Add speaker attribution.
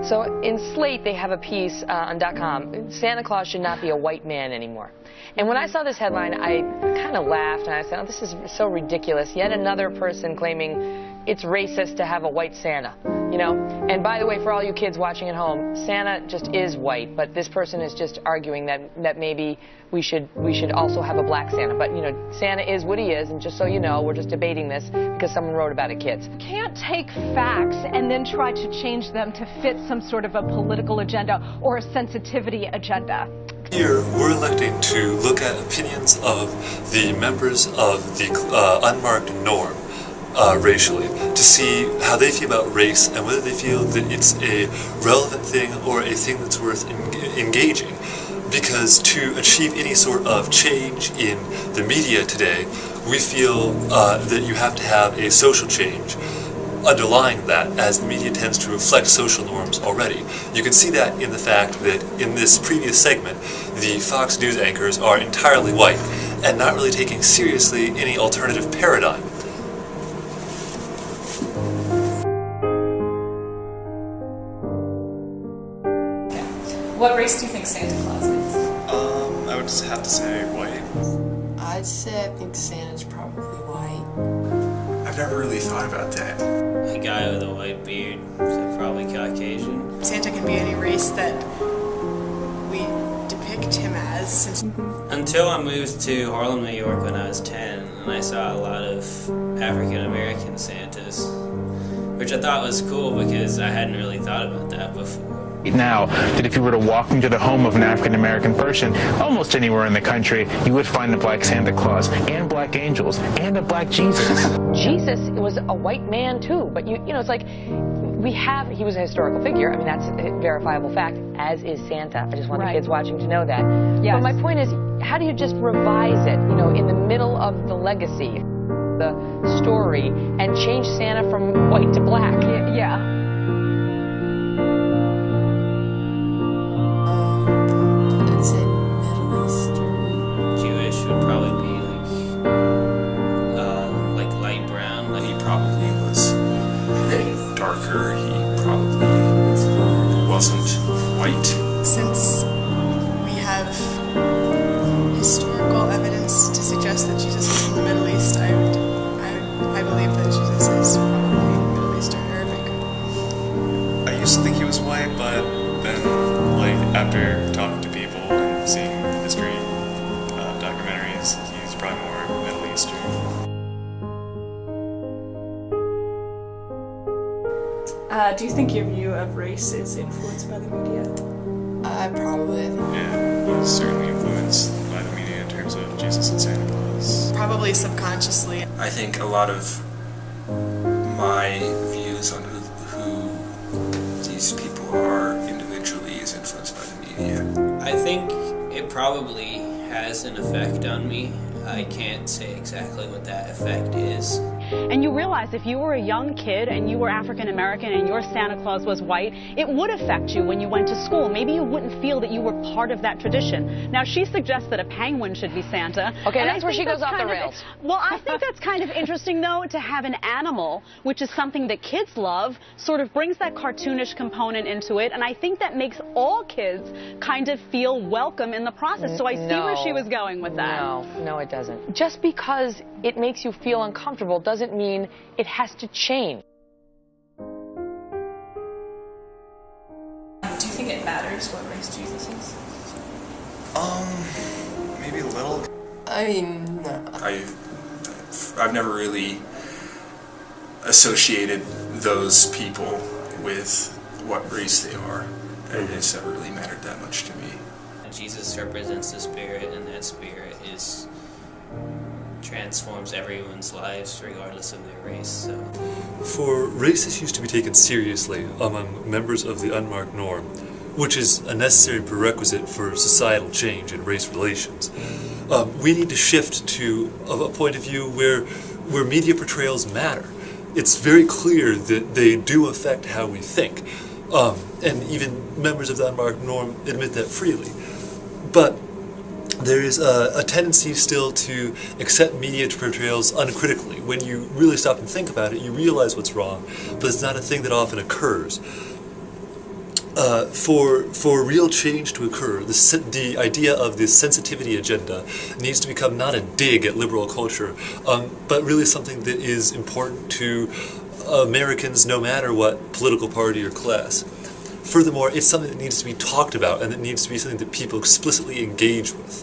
Speaker 1: So in Slate, they have a piece on .com, Santa Claus should not be a white man anymore. And when I saw this headline, I kind of laughed, and I said, oh, this is so ridiculous. Yet another person claiming it's racist to have a white Santa, you know? And by the way, for all you kids watching at home, Santa just is white, but this person is just arguing that maybe we should also have a black Santa. But, you know, Santa is what he is, and just so you know, we're just debating this because someone wrote about it, kids.
Speaker 2: You can't take facts and then try to change them to fit some sort of a political agenda or a sensitivity agenda.
Speaker 3: Here, we're electing to look at opinions of the members of the unmarked norm racially, to see how they feel about race and whether they feel that it's a relevant thing or a thing that's worth engaging. Because to achieve any sort of change in the media today, we feel that you have to have a social change underlying that, as the media tends to reflect social norms already. You can see that in the fact that in this previous segment, the Fox News anchors are entirely white and not really taking seriously any alternative paradigm.
Speaker 4: What race do you think Santa Claus is?
Speaker 5: I would just have to say white.
Speaker 6: I'd say I think Santa's probably white.
Speaker 5: I've never really thought about that.
Speaker 7: A guy with a white beard, so probably Caucasian.
Speaker 8: Santa can be any race that we depict him as.
Speaker 7: Until I moved to Harlem, New York when I was 10, and I saw a lot of African American Santas, which I thought was cool because I hadn't really thought about that before.
Speaker 9: Now, that if you were to walk into the home of an African-American person, almost anywhere in the country, you would find a black Santa Claus, and black angels, and a black Jesus.
Speaker 1: Jesus was a white man, too. But, you know, it's like, he was a historical figure. I mean, that's a verifiable fact, as is Santa. I just want the kids watching to know that.
Speaker 2: Yes.
Speaker 1: But my point is, how do you just revise it, you know, in the middle of the legacy, the story, and change Santa from white to black?
Speaker 2: Yeah.
Speaker 6: I'd say Middle Eastern.
Speaker 7: Jewish would probably be like light brown.
Speaker 5: He probably was darker. He probably wasn't white.
Speaker 8: Since we have historical evidence to suggest that Jesus was from the Middle East, I believe that Jesus is probably Middle Eastern Arabic.
Speaker 5: I used to think he was white, but then, like, after talking to people and seeing history documentaries, he's probably more Middle Eastern.
Speaker 4: Do you think your view of race is influenced by the media?
Speaker 6: Probably.
Speaker 5: Yeah, he's certainly influenced by the media in terms of Jesus and Santa Claus.
Speaker 8: Probably subconsciously.
Speaker 10: I think a lot of my views on who these people are individually is influenced by the media.
Speaker 7: I think it probably has an effect on me. I can't say exactly what that effect is.
Speaker 11: And you realize if you were a young kid and you were African American and your Santa Claus was white, it would affect you when you went to school. Maybe you wouldn't feel that you were part of that tradition. Now, she suggests that a penguin should be Santa.
Speaker 1: Okay, and that's where she goes off the rails.
Speaker 11: Well, I think that's kind of interesting, though, to have an animal, which is something that kids love, sort of brings that cartoonish component into it. And I think that makes all kids kind of feel welcome in the process. So I see where she was going with that.
Speaker 1: No, it doesn't. Just because it makes you feel uncomfortable doesn't mean it has to change.
Speaker 4: Do you think it matters what race Jesus is?
Speaker 5: Maybe a little.
Speaker 6: I mean, no.
Speaker 10: I've never really associated those people with what race they are, and it's never really mattered that much to me.
Speaker 7: Jesus represents the Spirit, and that Spirit transforms everyone's lives regardless of their race. So.
Speaker 3: For race issues to be taken seriously among members of the unmarked norm, which is a necessary prerequisite for societal change in race relations, we need to shift to a point of view where media portrayals matter. It's very clear that they do affect how we think, and even members of the unmarked norm admit that freely. But there is a tendency still to accept media portrayals uncritically. When you really stop and think about it, you realize what's wrong, but it's not a thing that often occurs. for real change to occur, the idea of the sensitivity agenda needs to become not a dig at liberal culture, but really something that is important to Americans no matter what political party or class. Furthermore, it's something that needs to be talked about and that needs to be something that people explicitly engage with.